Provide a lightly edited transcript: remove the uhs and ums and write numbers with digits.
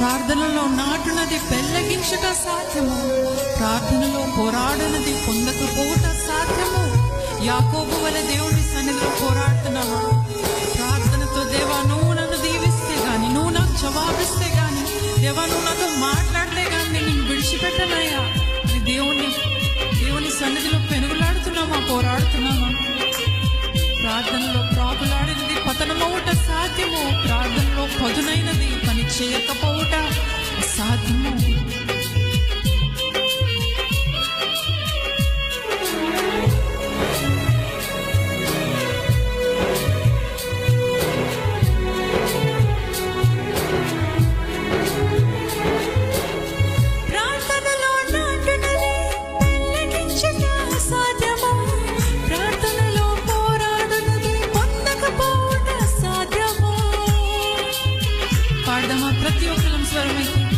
ప్రార్థనలో నాటునది పెళ్ళగించుట సాధ్యము, ప్రార్థనలో పోరాడునది పొందకపోవుట సాధ్యము. యాకోబు వలె దేవుని సన్నిధిలో పోరాడుతున్నావా? ప్రార్థనతో దేవా నువ్వు నన్ను దీవిస్తే గాని, నువ్వు నాకు జవాబిస్తే గాని, దేవా నువ్వు నాతో మాట్లాడితే గాని నేను విడిచిపెట్టనయ్యా. దేవుని సన్నిధిలో పెనుగులాడుతున్నావా, పోరాడుతున్నావా? ప్రార్థనలో ప్రాకులాడినది పతనమవుట సాధ్యము, ప్రార్థనలో పదునైనది పని చేయకపోవుట అసాధ్యము. పాడదామా? ప్రతి ఒక్కరం స్వరమైతే